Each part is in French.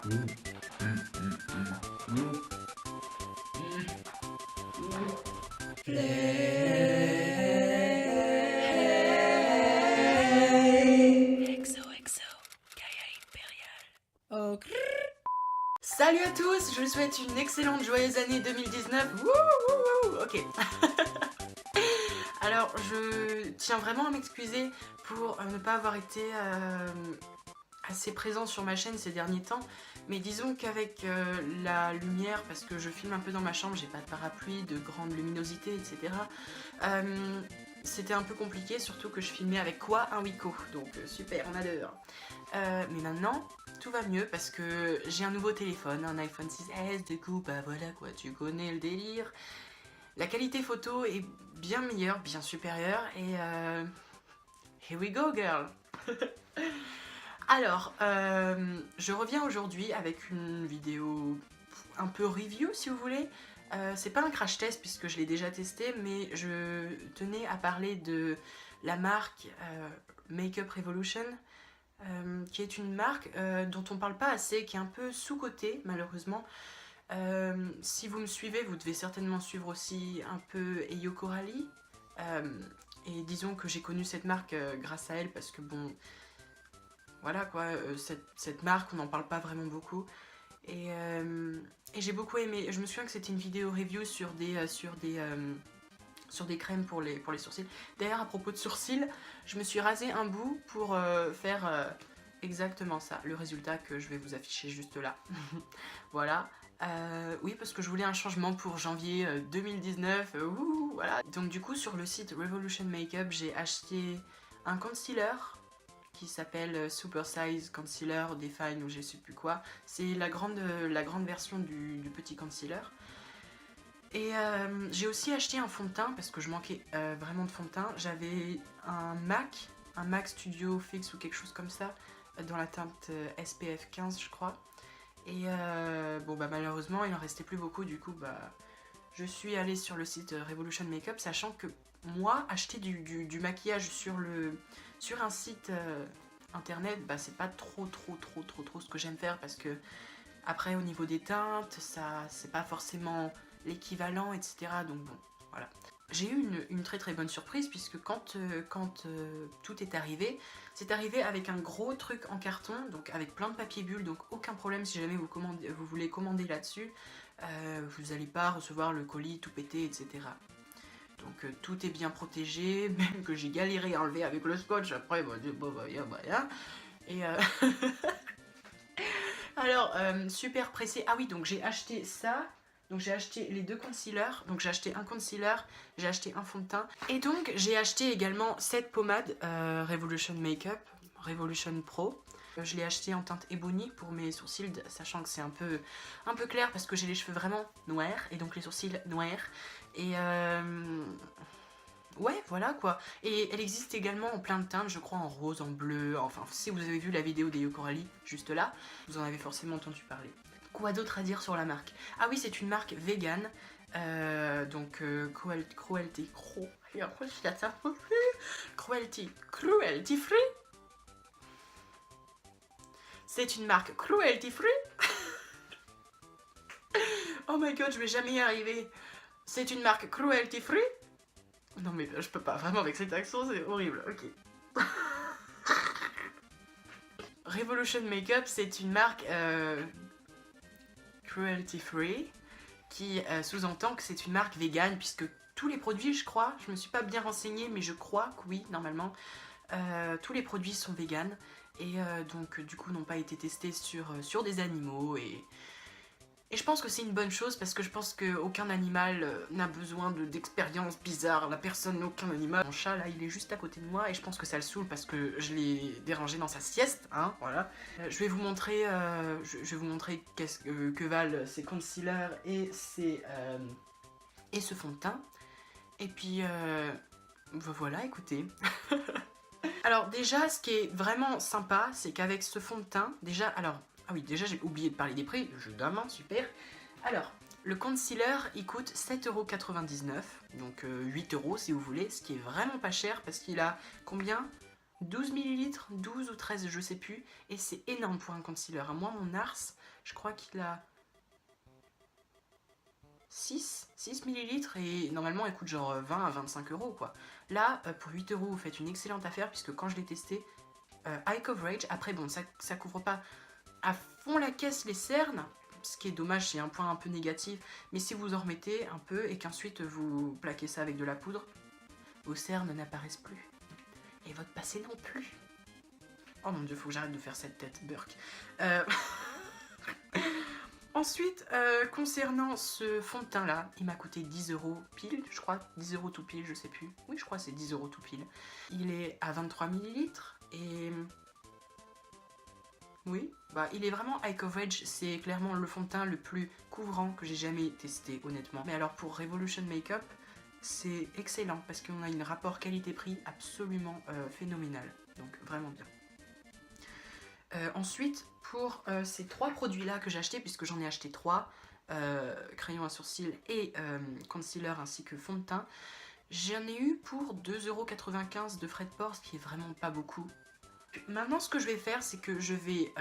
Salut à tous, je vous souhaite une excellente joyeuse année 2019. Ok. Alors, je tiens vraiment à m'excuser pour ne pas avoir été assez présent sur ma chaîne ces derniers temps. Mais disons qu'avec la lumière, parce que je filme un peu dans ma chambre, j'ai pas de parapluie, de grande luminosité, etc. C'était un peu compliqué, surtout que je filmais avec quoi? Un Wiko. Donc super, on adore. Mais maintenant, tout va mieux parce que j'ai un nouveau téléphone, un iPhone 6S, du coup, bah voilà quoi, tu connais le délire. La qualité photo est bien meilleure, bien supérieure, et here we go girl. Alors, je reviens aujourd'hui avec une vidéo un peu review si vous voulez. C'est pas un crash test puisque je l'ai déjà testé, mais je tenais à parler de la marque Makeup Revolution, qui est une marque dont on parle pas assez, qui est un peu sous-cotée malheureusement. Si vous me suivez, vous devez certainement suivre aussi un peu Eyo Coralie. Et disons que j'ai connu cette marque grâce à elle parce que bon, voilà quoi, cette marque on n'en parle pas vraiment beaucoup. Et j'ai beaucoup aimé. Je me souviens que c'était une vidéo review sur des crèmes pour les sourcils. D'ailleurs, à propos de sourcils, je me suis rasé un bout pour faire exactement ça, le résultat que je vais vous afficher juste là. Voilà. Oui, parce que je voulais un changement pour janvier 2019. Voilà. Donc du coup, sur le site Revolution Makeup, j'ai acheté un concealer qui s'appelle Super Size Concealer Define ou je sais plus quoi. C'est la grande version du petit concealer. Et j'ai aussi acheté un fond de teint parce que je manquais vraiment de fond de teint. J'avais un MAC Studio Fix ou quelque chose comme ça, dans la teinte SPF 15 je crois. Et bon bah malheureusement il en restait plus beaucoup, du coup bah je suis allée sur le site Revolution Makeup, sachant que moi acheter du maquillage sur un site internet, bah c'est pas trop ce que j'aime faire, parce que après au niveau des teintes, ça c'est pas forcément l'équivalent, etc. Donc bon, voilà. J'ai eu une très bonne surprise puisque quand tout est arrivé, c'est arrivé avec un gros truc en carton, donc avec plein de papier bulle, donc aucun problème si jamais vous voulez commander là-dessus, vous n'allez pas recevoir le colis tout pété, etc. Donc tout est bien protégé, même que j'ai galéré à enlever avec le scotch, après bah, et alors super pressé. Ah oui, donc j'ai acheté ça. Donc j'ai acheté les deux concealers, donc j'ai acheté un concealer, j'ai acheté un fond de teint. Et donc j'ai acheté également cette pommade Revolution Makeup, Revolution Pro. Je l'ai acheté en teinte Ebony pour mes sourcils, sachant que c'est un peu clair parce que j'ai les cheveux vraiment noirs et donc les sourcils noirs. Et ouais, voilà quoi. Et elle existe également en plein de teintes, je crois en rose, en bleu, enfin si vous avez vu la vidéo d'Eyo Coralie, juste là, vous en avez forcément entendu parler. Quoi d'autre à dire sur la marque? Ah oui, c'est une marque vegan, donc cruelty free. C'est une marque cruelty free. Oh my god, je vais jamais y arriver. C'est une marque cruelty free. Non mais je peux pas, vraiment avec cet accent, c'est horrible, ok. Revolution Makeup, c'est une marque cruelty free qui sous-entend que c'est une marque vegan, puisque tous les produits, je crois, je me suis pas bien renseignée, mais je crois que oui, normalement, tous les produits sont vegan et donc du coup n'ont pas été testés sur des animaux, et je pense que c'est une bonne chose parce que je pense qu'aucun animal n'a besoin d'expériences bizarres. Aucun animal. Mon chat là, il est juste à côté de moi et je pense que ça le saoule parce que je l'ai dérangé dans sa sieste, hein, voilà. Je vais vous montrer, qu'est-ce que valent ces concealers et ce fond de teint. Et puis, voilà, écoutez. Alors déjà, ce qui est vraiment sympa, c'est qu'avec ce fond de teint, déjà, alors... Ah oui, déjà j'ai oublié de parler des prix, évidemment, super. Alors, le concealer, il coûte 7,99 €, donc 8 € si vous voulez, ce qui est vraiment pas cher parce qu'il a combien? 12 millilitres, 12 ou 13, je sais plus. Et c'est énorme pour un concealer. Moi, mon Nars, je crois qu'il a 6 millilitres et normalement, elle coûte genre 20 à 25 euros, quoi. Là, pour 8 euros, vous faites une excellente affaire puisque quand je l'ai testé, eye coverage, après, bon, ça couvre pas à fond la caisse les cernes, ce qui est dommage, c'est un point un peu négatif, mais si vous en remettez un peu et qu'ensuite vous plaquez ça avec de la poudre, vos cernes n'apparaissent plus. Et votre passé non plus. Oh mon dieu, faut que j'arrête de faire cette tête, Burk. Ensuite, concernant ce fond de teint là, il m'a coûté 10 euros pile, je crois, 10 euros tout pile, je sais plus. Oui, je crois que c'est 10 euros tout pile. Il est à 23 millilitres et... Oui, bah il est vraiment eye coverage, c'est clairement le fond de teint le plus couvrant que j'ai jamais testé, honnêtement. Mais alors pour Revolution Makeup, c'est excellent parce qu'on a un rapport qualité-prix absolument phénoménal, donc vraiment bien. Ensuite, pour ces 3 produits-là que j'ai achetés, puisque j'en ai acheté 3, crayon à sourcils et concealer ainsi que fond de teint, j'en ai eu pour 2,95 € de frais de port, ce qui est vraiment pas beaucoup. Maintenant, ce que je vais faire, c'est que je vais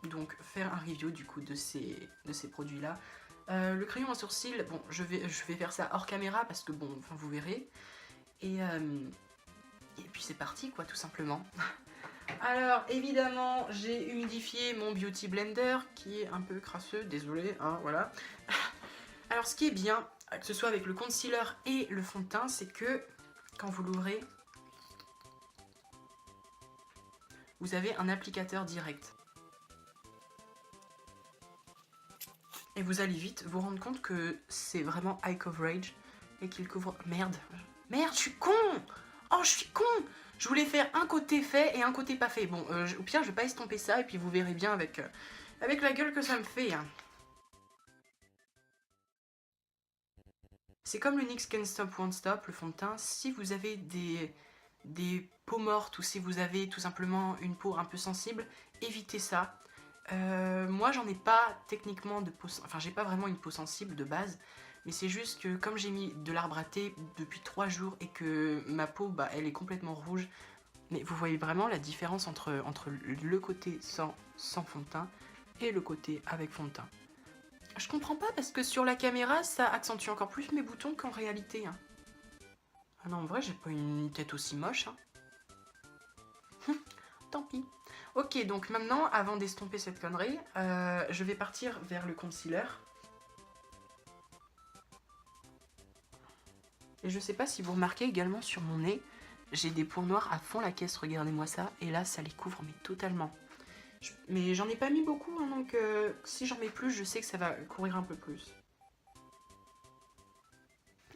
donc faire un review du coup de ces produits-là. Le crayon à sourcils, bon, je vais faire ça hors caméra parce que bon, enfin vous verrez. Et puis c'est parti quoi, tout simplement. Alors évidemment, j'ai humidifié mon Beauty Blender qui est un peu crasseux, désolé, hein, voilà. Alors ce qui est bien, que ce soit avec le concealer et le fond de teint, c'est que quand vous l'ouvrez, vous avez un applicateur direct. Et vous allez vite vous rendre compte que c'est vraiment eye coverage et qu'il couvre... Merde, je suis con. Oh, je suis con. Je voulais faire un côté fait et un côté pas fait. Bon, au pire, je vais pas estomper ça et puis vous verrez bien avec la gueule que ça me fait. Hein. C'est comme le NYX Can't Stop Won't Stop, le fond de teint. Si vous avez des peaux mortes ou si vous avez tout simplement une peau un peu sensible, évitez ça. Moi j'en ai pas techniquement de peau, enfin j'ai pas vraiment une peau sensible de base, mais c'est juste que comme j'ai mis de l'arbre à thé depuis 3 jours et que ma peau bah elle est complètement rouge, mais vous voyez vraiment la différence entre le côté sans fond de teint et le côté avec fond de teint. Je comprends pas parce que sur la caméra ça accentue encore plus mes boutons qu'en réalité. Hein. Ah non en vrai j'ai pas une tête aussi moche. Hein. Tant pis. Ok, donc maintenant, avant d'estomper cette connerie, je vais partir vers le concealer. Et je sais pas si vous remarquez également sur mon nez, j'ai des points noirs à fond la caisse, regardez-moi ça. Et là, ça les couvre, mais totalement. Mais j'en ai pas mis beaucoup, hein, donc si j'en mets plus, je sais que ça va couvrir un peu plus.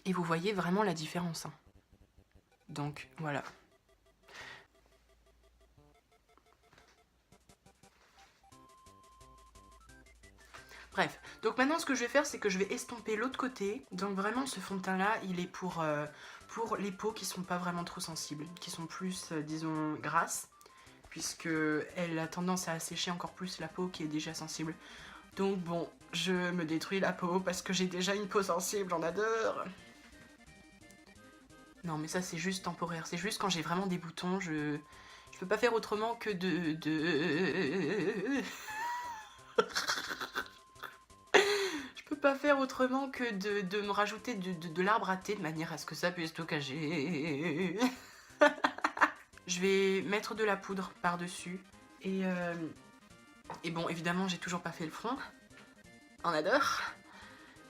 Et vous voyez vraiment la différence. Hein. Donc, voilà. Bref, donc maintenant ce que je vais faire, c'est que je vais estomper l'autre côté. Donc vraiment ce fond de teint là, il est pour les peaux qui sont pas vraiment trop sensibles, qui sont plus, disons, grasses, puisque elle a tendance à assécher encore plus la peau qui est déjà sensible. Donc bon, je me détruis la peau parce que j'ai déjà une peau sensible, j'en adore. Non mais ça c'est juste temporaire, c'est juste quand j'ai vraiment des boutons, je peux pas faire autrement que pas faire autrement que de me rajouter de l'arbre à thé de manière à ce que ça puisse stockager. Je vais mettre de la poudre par-dessus. Et bon, évidemment, j'ai toujours pas fait le front. On adore.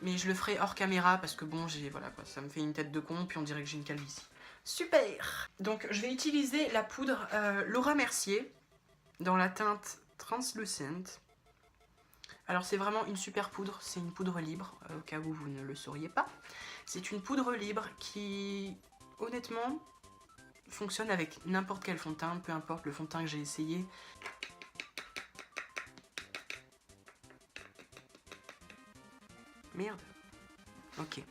Mais je le ferai hors caméra parce que bon, voilà quoi, ça me fait une tête de con, puis on dirait que j'ai une calvitie. Super. Donc, je vais utiliser la poudre Laura Mercier dans la teinte Translucent. Alors c'est vraiment une super poudre, c'est une poudre libre, au cas où vous ne le sauriez pas. C'est une poudre libre qui, honnêtement, fonctionne avec n'importe quel fond de teint, peu importe le fond de teint que j'ai essayé. Merde. Ok.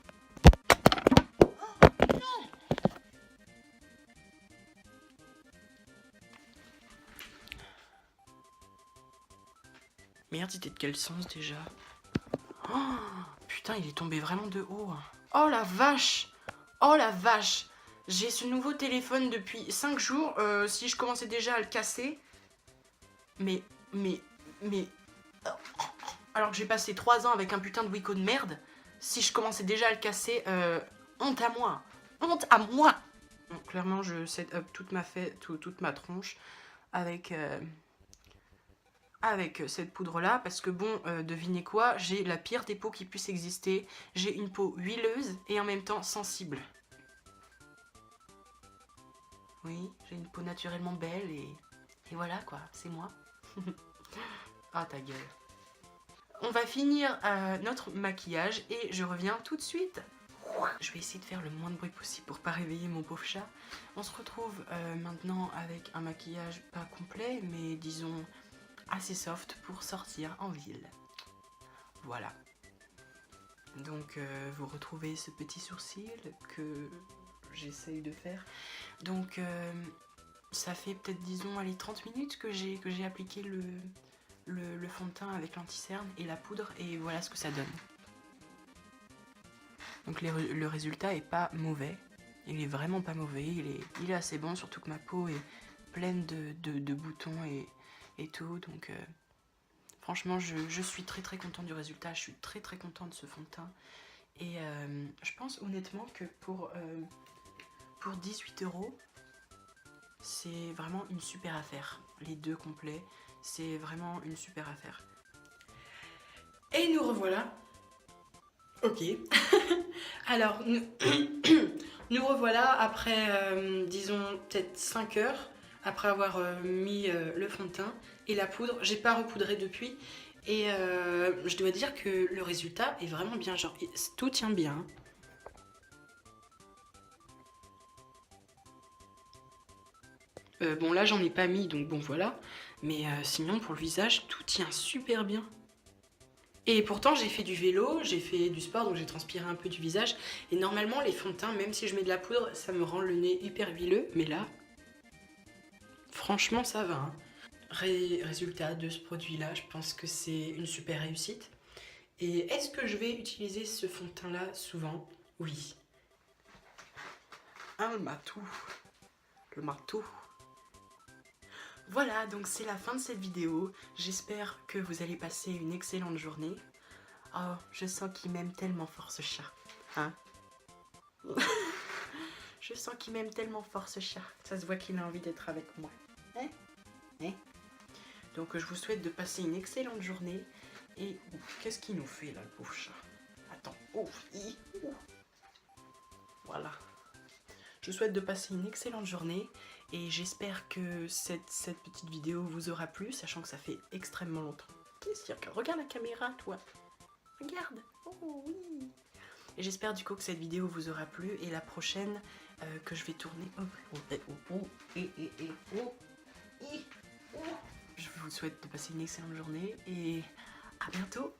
Merde, c'était de quel sens déjà? Oh, putain, il est tombé vraiment de haut. Oh la vache! Oh la vache! J'ai ce nouveau téléphone depuis 5 jours. Si je commençais déjà à le casser... Mais... Alors que j'ai passé 3 ans avec un putain de Wiko de merde. Si je commençais déjà à le casser... honte à moi. Honte à moi. Bon, clairement, je set up toute ma tronche avec cette poudre là, parce que bon, devinez quoi, j'ai la pire des peaux qui puisse exister. J'ai une peau huileuse et en même temps sensible. Oui, j'ai une peau naturellement belle et voilà quoi, c'est moi. Ah ta gueule. On va finir notre maquillage et je reviens tout de suite. Je vais essayer de faire le moins de bruit possible pour pas réveiller mon pauvre chat. On se retrouve maintenant avec un maquillage pas complet, mais disons assez soft pour sortir en ville. Voilà. Donc vous retrouvez ce petit sourcil que j'essaye de faire. Donc ça fait peut-être disons allez 30 minutes que j'ai appliqué le fond de teint avec l'anti-cerne et la poudre et voilà ce que ça donne. Donc le résultat est pas mauvais, il est vraiment pas mauvais, il est assez bon, surtout que ma peau est pleine de boutons et tout, donc franchement je suis très contente du résultat, je suis très contente de ce fond de teint. Et je pense honnêtement que pour 18 €, c'est vraiment une super affaire. Les deux complets, c'est vraiment une super affaire. Et nous revoilà. Ok. Alors, nous revoilà après, disons, peut-être 5 heures, après avoir mis le fond de teint et la poudre. J'ai pas repoudré depuis. Et je dois dire que le résultat est vraiment bien. Genre, tout tient bien. Bon, là, j'en ai pas mis, donc bon, voilà. Mais sinon, pour le visage, tout tient super bien. Et pourtant j'ai fait du vélo, j'ai fait du sport, donc j'ai transpiré un peu du visage. Et normalement les fonds de teint, même si je mets de la poudre, ça me rend le nez hyper huileux. Mais là, franchement ça va. Hein. Résultat de ce produit là, je pense que c'est une super réussite. Et est-ce que je vais utiliser ce fond de teint là souvent? Oui. Un matou. Le marteau. Voilà, donc c'est la fin de cette vidéo. J'espère que vous allez passer une excellente journée. Oh, je sens qu'il m'aime tellement fort ce chat. Hein? Je sens qu'il m'aime tellement fort ce chat. Ça se voit qu'il a envie d'être avec moi. Hein? Hein? Donc je vous souhaite de passer une excellente journée. Et qu'est-ce qu'il nous fait là, le pauvre chat? Attends. Oh, voilà. Je vous souhaite de passer une excellente journée. Et j'espère que cette petite vidéo vous aura plu, sachant que ça fait extrêmement longtemps. Qu'est-ce qu'il y a? Regarde la caméra, toi. Regarde. Oh oui. Et j'espère du coup que cette vidéo vous aura plu. Et la prochaine que je vais tourner... Je vous souhaite de passer une excellente journée. Et à bientôt.